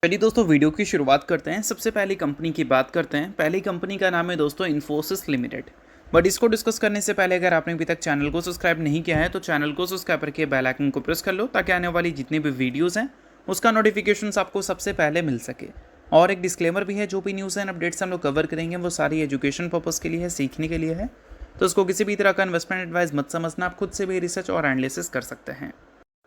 चलिए दोस्तों वीडियो की शुरुआत करते हैं। सबसे पहली कंपनी की बात करते हैं। पहली कंपनी का नाम है दोस्तों इन्फोसिस लिमिटेड। बट इसको डिस्कस करने से पहले अगर आपने अभी तक चैनल को सब्सक्राइब नहीं किया है तो चैनल को सब्सक्राइब करके बेल आइकन को प्रेस कर लो ताकि आने वाली जितनी भी वीडियोज़ हैं उसका नोटिफिकेशन आपको सबसे पहले मिल सके। और एक डिस्क्लेमर भी है, जो भी न्यूज़ एंड अपडेट्स हम लोग कवर करेंगे वो सारी एजुकेशन पर्पज़ के लिए है, सीखने के लिए है। तो उसको किसी भी तरह का इन्वेस्टमेंट एडवाइस मत समझना, आप खुद से भी रिसर्च और एनालिसिस कर सकते हैं।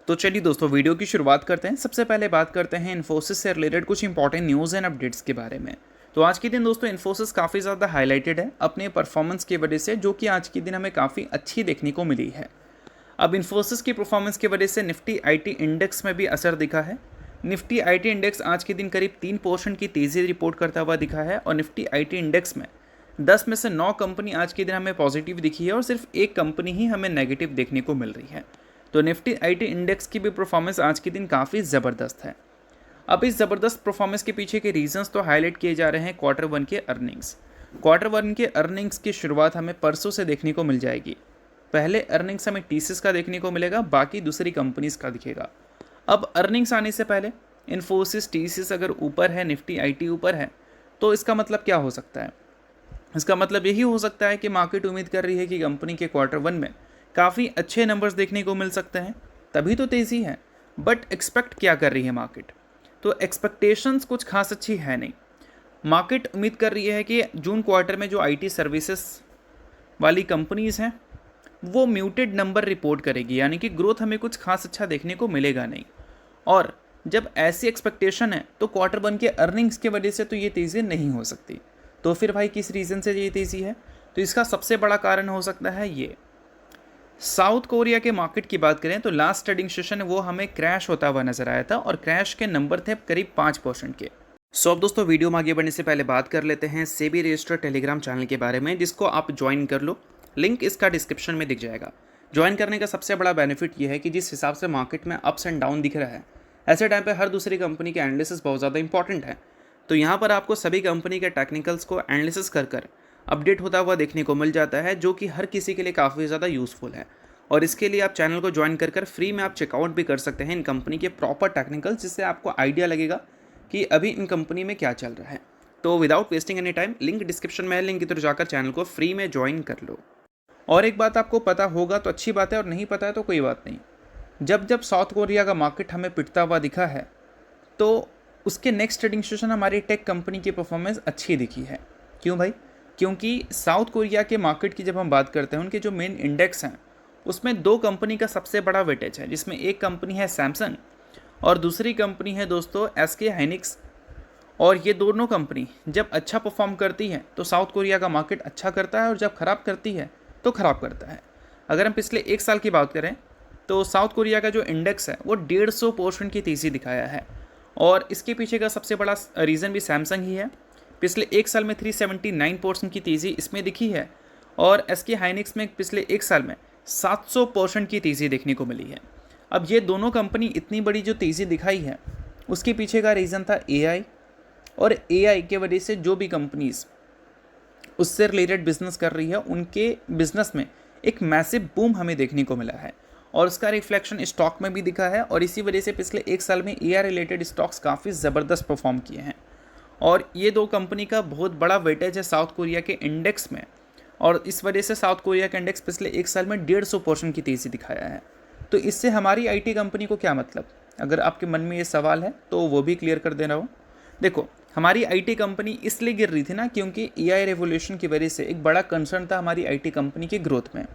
तो चलिए दोस्तों वीडियो की शुरुआत करते हैं। सबसे पहले बात करते हैं इन्फोसिस से रिलेटेड कुछ इंपॉर्टेंट न्यूज़ एंड अपडेट्स के बारे में। तो आज के दिन दोस्तों इन्फोसिस काफ़ी ज़्यादा हाईलाइटेड है अपने परफॉर्मेंस की वजह से, जो कि आज के दिन हमें काफ़ी अच्छी देखने को मिली है। अब इन्फोसिस की परफॉर्मेंस की वजह से निफ्टी आईटी इंडेक्स में भी असर दिखा है। निफ्टी आईटी इंडेक्स आज के दिन करीब 3% की तेज़ी रिपोर्ट करता हुआ दिखा है और निफ्टी आईटी इंडेक्स में 10 में से 9 कंपनी आज के दिन हमें पॉजिटिव दिखी है और सिर्फ एक कंपनी ही हमें नेगेटिव देखने को मिल रही है। तो निफ्टी आईटी इंडेक्स की भी परफॉर्मेंस आज के दिन काफ़ी ज़बरदस्त है। अब इस ज़बरदस्त परफॉर्मेंस के पीछे के रीजंस तो हाईलाइट किए जा रहे हैं क्वार्टर वन के अर्निंग्स। क्वार्टर वन के अर्निंग्स की शुरुआत हमें परसों से देखने को मिल जाएगी। पहले अर्निंग्स हमें टीसीएस का देखने को मिलेगा, बाकी दूसरी कंपनीज का दिखेगा। अब अर्निंग्स आने से पहले इन्फोसिस टीसीएस अगर ऊपर है, निफ्टी आईटी ऊपर है, तो इसका मतलब क्या हो सकता है? इसका मतलब यही हो सकता है कि मार्केट उम्मीद कर रही है कि कंपनी के क्वार्टर वन में काफ़ी अच्छे नंबर्स देखने को मिल सकते हैं, तभी तो तेज़ी है। बट एक्सपेक्ट क्या कर रही है मार्केट? तो एक्सपेक्टेशंस कुछ खास अच्छी है नहीं। मार्केट उम्मीद कर रही है कि जून क्वार्टर में जो आईटी सर्विसेज वाली कंपनीज़ हैं वो म्यूटेड नंबर रिपोर्ट करेगी, यानी कि ग्रोथ हमें कुछ खास अच्छा देखने को मिलेगा नहीं। और जब ऐसी एक्सपेक्टेशन है तो क्वार्टर वन के अर्निंग्स की वजह से तो ये तेज़ी नहीं हो सकती। तो फिर भाई किस रीज़न से ये तेज़ी है? तो इसका सबसे बड़ा कारण हो सकता है ये साउथ कोरिया के मार्केट की बात करें तो लास्ट ट्रेडिंग सेशन वो हमें क्रैश होता हुआ नजर आया था और क्रैश के नंबर थे करीब 5% के। सो अब दोस्तों वीडियो में आगे बढ़ने से पहले बात कर लेते हैं सेबी रजिस्टर्ड टेलीग्राम चैनल के बारे में, जिसको आप ज्वाइन कर लो। लिंक इसका डिस्क्रिप्शन में दिख जाएगा। ज्वाइन करने का सबसे बड़ा बेनिफिट ये है कि जिस हिसाब से मार्केट में अप्स एंड डाउन दिख रहा है, ऐसे टाइम पर हर दूसरी कंपनी के एनालिसिस बहुत ज़्यादा इंपॉर्टेंट है। तो यहाँ पर आपको सभी कंपनी के टेक्निकल्स को एनालिसिस कर अपडेट होता हुआ देखने को मिल जाता है, जो कि हर किसी के लिए काफ़ी ज़्यादा यूज़फुल है। और इसके लिए आप चैनल को ज्वाइन कर फ्री में आप चेकआउट भी कर सकते हैं इन कंपनी के प्रॉपर टेक्निकल्स, जिससे आपको आइडिया लगेगा कि अभी इन कंपनी में क्या चल रहा है। तो without wasting any time link description में है, लिंक की तरफ जाकर चैनल को फ्री में ज्वाइन कर लो। और एक बात आपको पता होगा तो अच्छी बात है, और नहीं पता है तो कोई बात नहीं। जब जब साउथ कोरिया का मार्केट हमें पिटता हुआ दिखा है तो उसके नेक्स्ट ट्रेडिंग सेशन हमारी टेक कंपनी की परफॉर्मेंस अच्छी दिखी है। क्यों भाई? क्योंकि साउथ कोरिया के मार्केट की जब हम बात करते हैं, उनके जो मेन इंडेक्स हैं उसमें 2 कंपनी का सबसे बड़ा वेटेज है, जिसमें एक कंपनी है सैमसंग और दूसरी कंपनी है दोस्तों एसके हाइनिक्स। और ये दोनों कंपनी जब अच्छा परफॉर्म करती है तो साउथ कोरिया का मार्केट अच्छा करता है, और जब ख़राब करती है तो ख़राब करता है। अगर हम पिछले 1 साल की बात करें तो साउथ कोरिया का जो इंडेक्स है वो 150% की तेज़ी दिखाया है, और इसके पीछे का सबसे बड़ा रीज़न भी सैमसंग ही है। पिछले 1 साल में 379% की तेज़ी इसमें दिखी है, और एसके हाइनिक्स में पिछले 1 साल में 700% की तेज़ी देखने को मिली है। अब ये दोनों कंपनी इतनी बड़ी जो तेज़ी दिखाई है, उसके पीछे का रीज़न था एआई, और एआई के वजह से जो भी कंपनीज़ उससे रिलेटेड बिजनेस कर रही है उनके बिजनेस में एक मैसिव बूम हमें देखने को मिला है, और उसका रिफ्लेक्शन स्टॉक में भी दिखा है। और इसी वजह से पिछले 1 साल में एआई रिलेटेड स्टॉक्स काफ़ी ज़बरदस्त परफॉर्म किए हैं, और ये 2 कंपनी का बहुत बड़ा वेटेज है साउथ कोरिया के इंडेक्स में, और इस वजह से साउथ कोरिया का इंडेक्स पिछले 1 साल में 150% की तेज़ी दिखाया है। तो इससे हमारी आईटी कंपनी को क्या मतलब? अगर आपके मन में ये सवाल है तो वो भी क्लियर कर दे रहा हूँ। देखो, हमारी आईटी कंपनी इसलिए गिर रही थी ना क्योंकि एआई रेवोल्यूशन की वजह से एक बड़ा कंसर्न था हमारी आईटी कंपनी की ग्रोथ में।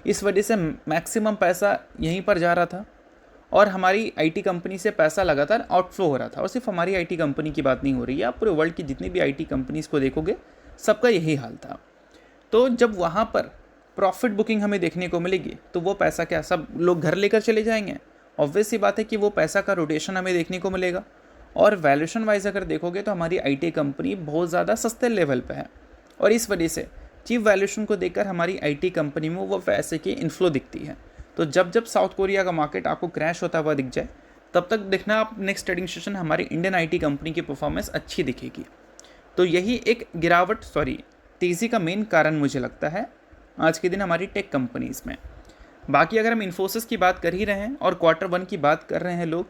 इस वजह से मैक्सिमम पैसा यहीं पर जा रहा था, और हमारी आईटी कंपनी से पैसा लगातार आउटफ्लो हो रहा था। और सिर्फ हमारी आईटी कंपनी की बात नहीं हो रही है, आप पूरे वर्ल्ड की जितनी भी आईटी कंपनीज़ को देखोगे सबका यही हाल था। तो जब वहाँ पर प्रॉफिट बुकिंग हमें देखने को मिलेगी तो वो पैसा क्या सब लोग घर लेकर चले जाएंगे? ऑब्वियस सी बात है कि वो पैसा का रोटेशन हमें देखने को मिलेगा। और वैल्यूएशन वाइज अगर देखोगे तो हमारी आईटी कंपनी बहुत ज़्यादा सस्ते लेवल पे है, और इस वजह से चीप वैल्यूएशन को देखकर हमारी आईटी कंपनी में वो पैसे की इन्फ्लो दिखती है। तो जब जब साउथ कोरिया का मार्केट आपको क्रैश होता हुआ दिख जाए, तब तक देखना आप नेक्स्ट ट्रेडिंग सेशन हमारी इंडियन आईटी कंपनी की परफॉर्मेंस अच्छी दिखेगी। तो यही एक तेज़ी का मेन कारण मुझे लगता है आज के दिन हमारी टेक कंपनीज़ में। बाकी अगर हम इन्फोसिस की बात कर ही रहे हैं और क्वार्टर वन की बात कर रहे हैं लोग,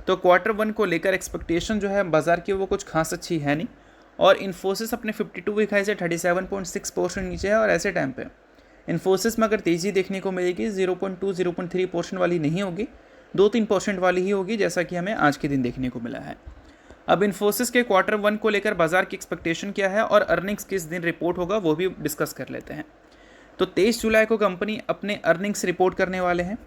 तो क्वार्टर वन को लेकर एक्सपेक्टेशन जो है बाजार की वो कुछ खास अच्छी है नहीं, और इन्फोसिस अपने 52 वीक हाई से 37.6% नीचे है, और ऐसे टाइम पे इन्फोसिस में अगर तेज़ी देखने को मिलेगी 0.2-0.3% वाली नहीं होगी, 2-3% वाली ही होगी, जैसा कि हमें आज के दिन देखने को मिला है। अब इन्फोसिस के क्वार्टर वन को लेकर बाजार की एक्सपेक्टेशन क्या है और अर्निंग्स किस दिन रिपोर्ट होगा वो भी डिस्कस कर लेते हैं। तो 23 जुलाई को कंपनी अपने अर्निंग्स रिपोर्ट करने वाले हैं।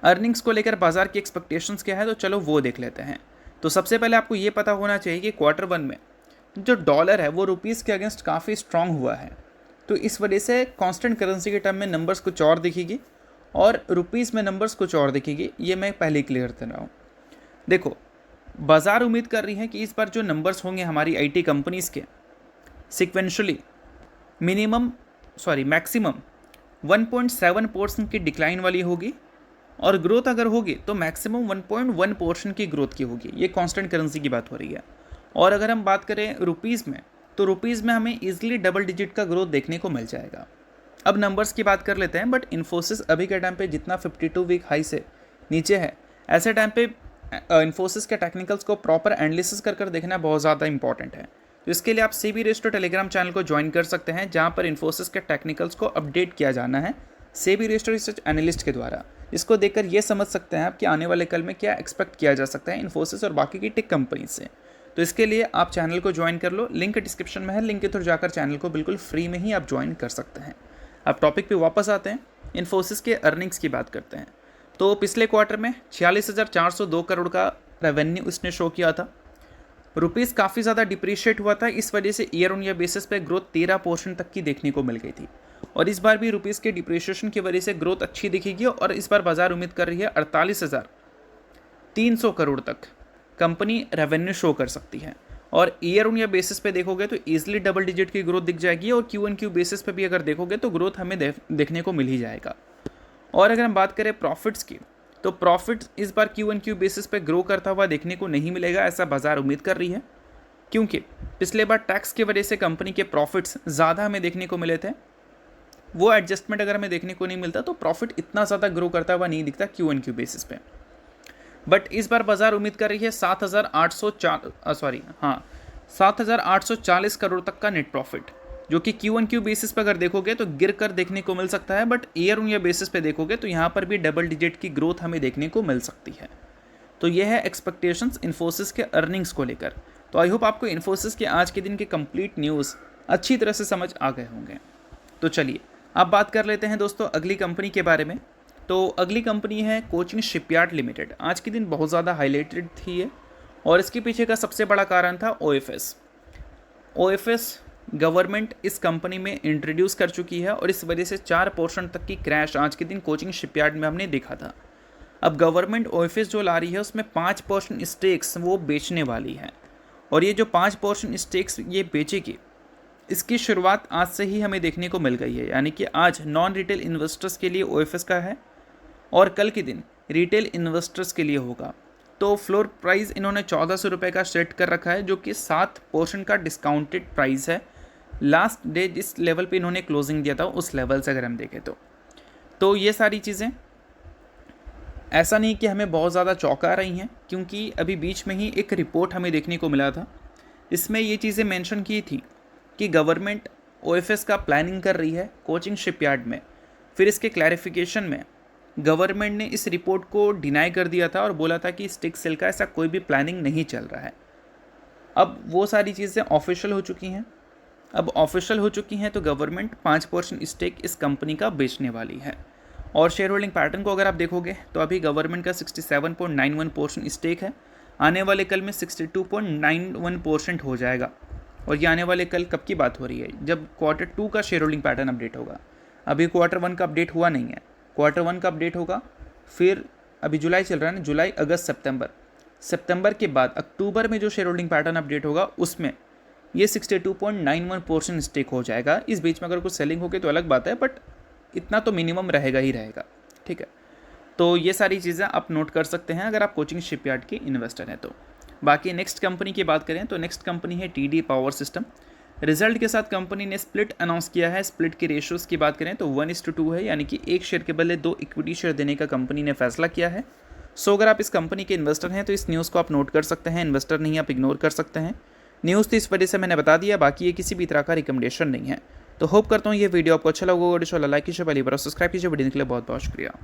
अर्निंग्स को लेकर बाजार की एक्सपेक्टेशंस क्या है, तो चलो वो देख लेते हैं। तो सबसे पहले आपको ये पता होना चाहिए कि क्वार्टर वन में जो डॉलर है वो रुपीज़ के अगेंस्ट काफ़ी स्ट्रांग हुआ है, तो इस वजह से कांस्टेंट करेंसी के टर्म में नंबर्स कुछ और दिखेगी और रुपीज़ में नंबर्स कुछ और दिखेगी। ये मैं पहले क्लियर कर रहा हूँ। देखो, बाजार उम्मीद कर रही है कि इस बार जो नंबर्स होंगे हमारी आईटी कंपनीज़ के सिक्वेंशली मैक्सिमम 1.7% की डिक्लाइन वाली होगी, और ग्रोथ अगर होगी तो मैक्सिमम 1.1% की ग्रोथ की होगी। ये कांस्टेंट करेंसी की बात हो रही है। और अगर हम बात करें रुपीज़ में, तो रुपीज़ में हमें ईजिली डबल डिजिट का ग्रोथ देखने को मिल जाएगा। अब नंबर्स की बात कर लेते हैं, बट इन्फोसिस अभी के टाइम पे जितना 52 वीक हाई से नीचे है, ऐसे टाइम पे इन्फोसिस के टेक्निकल्स को प्रॉपर एनालिसिस कर देखना बहुत ज़्यादा इंपॉर्टेंट है। तो इसके लिए आप CB रेस्टो टेलीग्राम चैनल को ज्वाइन कर सकते हैं, जहाँ पर इन्फोसिस के टेक्निकल्स को अपडेट किया जाना है CB रेस्टो रिसर्च एनालिस्ट के द्वारा। इसको देखकर ये समझ सकते हैं आप कि आने वाले कल में क्या एक्सपेक्ट किया जा सकता है इन्फोसिस और बाकी की टेक कंपनी से। तो इसके लिए आप चैनल को ज्वाइन कर लो, लिंक डिस्क्रिप्शन में है, लिंक के थ्रू जाकर चैनल को बिल्कुल फ्री में ही आप ज्वाइन कर सकते हैं। अब टॉपिक पे वापस आते हैं, इन्फोसिस के अर्निंग्स की बात करते हैं। तो पिछले क्वार्टर में 46,402 करोड़ का रेवेन्यू इसने शो किया था। रुपीज़ काफ़ी ज़्यादा डिप्रिशिएट हुआ था, इस वजह से ईयर ऑन ईयर बेसिस पे ग्रोथ 13% तक की देखने को मिल गई थी, और इस बार भी रुपीज़ के डिप्रिशिएशन की वजह से ग्रोथ अच्छी दिखेगी, और इस बार बाजार उम्मीद कर रही है 48,300 करोड़ तक कंपनी रेवेन्यू शो कर सकती है। और ईयर ऑन ईयर बेसिस पे देखोगे तो ईजिली डबल डिजिट की ग्रोथ दिख जाएगी, और Q1Q बेसिस पे भी अगर देखोगे तो ग्रोथ हमें देखने को मिल ही जाएगा। और अगर हम बात करें प्रॉफिट्स की, तो प्रॉफिट इस बार Q1Q बेसिस पे ग्रो करता हुआ देखने को नहीं मिलेगा, ऐसा बाजार उम्मीद कर रही है, क्योंकि पिछले बार टैक्स की वजह से कंपनी के प्रॉफिट्स ज़्यादा हमें देखने को मिले थे। वो एडजस्टमेंट अगर हमें देखने को नहीं मिलता तो प्रॉफिट इतना ज़्यादा ग्रो करता हुआ नहीं दिखता Q1Q बेसिस पे। बट इस बार बाजार उम्मीद कर रही है 7,840 करोड़ तक का नेट प्रॉफिट, जो कि Q1Q बेसिस पर अगर देखोगे तो गिर कर देखने को मिल सकता है, but year on year basis पे देखोगे तो यहाँ पर भी डबल डिजिट की ग्रोथ हमें देखने को मिल सकती है। तो यह है एक्सपेक्टेशंस इन्फोसिस के अर्निंग्स को लेकर। तो आई होप आपको इन्फोसिस के आज के दिन के कंप्लीट न्यूज़ अच्छी तरह से समझ आ गए होंगे। तो चलिए अब बात कर लेते हैं दोस्तों अगली कंपनी के बारे में। तो अगली कंपनी है कोचिन शिपयार्ड लिमिटेड। आज के दिन बहुत ज़्यादा हाईलाइटेड थी ये, और इसके पीछे का सबसे बड़ा कारण था OFS गवर्नमेंट इस कंपनी में इंट्रोड्यूस कर चुकी है, और इस वजह से 4% तक की क्रैश आज के दिन कोचिन शिपयार्ड में हमने देखा था। अब गवर्नमेंट OFS जो ला रही है उसमें 5% स्टेक्स वो बेचने वाली है, और ये जो 5% स्टेक्स ये बेचेगी, इसकी शुरुआत आज से ही हमें देखने को मिल गई है। यानी कि आज नॉन रिटेल इन्वेस्टर्स के लिए OFS का है, और कल के दिन रिटेल इन्वेस्टर्स के लिए होगा। तो फ्लोर प्राइस इन्होंने 1400 रुपये का सेट कर रखा है, जो कि 7% का डिस्काउंटेड प्राइस है। लास्ट डे जिस लेवल पे इन्होंने क्लोजिंग दिया था उस लेवल से अगर हम देखें तो ये सारी चीज़ें ऐसा नहीं कि हमें बहुत ज़्यादा चौंका रही हैं, क्योंकि अभी बीच में ही एक रिपोर्ट हमें देखने को मिला था, इसमें ये चीज़ें मेंशन की थी कि गवर्नमेंट OFS का प्लानिंग कर रही है कोचिन शिपयार्ड में। फिर इसके क्लैरिफिकेशन में गवर्नमेंट ने इस रिपोर्ट को डिनाई कर दिया था और बोला था कि स्टिक सेल का ऐसा कोई भी प्लानिंग नहीं चल रहा है। अब वो सारी चीज़ें ऑफिशियल हो चुकी हैं। अब ऑफिशियल हो चुकी हैं तो गवर्नमेंट 5% स्टेक इस कंपनी का बेचने वाली है। और शेयर होल्डिंग पैटर्न को अगर आप देखोगे तो अभी गवर्नमेंट का 67.91% स्टेक है, आने वाले कल में 62.91% हो जाएगा। और ये आने वाले कल कब की बात हो रही है, जब Q2 का शेयर होल्डिंग पैटर्न अपडेट होगा। अभी Q1 का अपडेट हुआ नहीं है, Q1 का अपडेट होगा, फिर अभी जुलाई चल रहा है ना, जुलाई अगस्त सितंबर के बाद अक्टूबर में जो शेयर होल्डिंग पैटर्न अपडेट होगा उसमें ये 62.91% स्टेक हो जाएगा। इस बीच में अगर कुछ सेलिंग होगी तो अलग बात है, बट इतना तो मिनिमम रहेगा ही रहेगा। ठीक है, तो ये सारी चीज़ें आप नोट कर सकते हैं अगर आप कोचिन शिपयार्ड के इन्वेस्टर हैं तो। बाकी नेक्स्ट कंपनी की बात करें तो नेक्स्ट कंपनी है TD पावर सिस्टम। रिजल्ट के साथ कंपनी ने स्प्लिट अनाउंस किया है। स्प्लिट के रेशियोज़ की बात करें तो 1:2 है, यानी कि एक शेयर के बदले 2 इक्विटी शेयर देने का कंपनी ने फैसला किया है। सो अगर आप इस कंपनी के इन्वेस्टर हैं तो इस न्यूज़ को आप नोट कर सकते हैं, इन्वेस्टर नहीं आप इग्नोर कर सकते हैं। न्यूज़ तो इस वजह से मैंने बता दिया, बाकी ये किसी भी तरह का रिकमेंडेशन नहीं है। तो होप करता हूँ ये वीडियो आपको अच्छा लगा होगा। लाइक कीजिए, पहली बार सब्सक्राइब कीजिए। वीडियो के लिए बहुत बहुत शुक्रिया।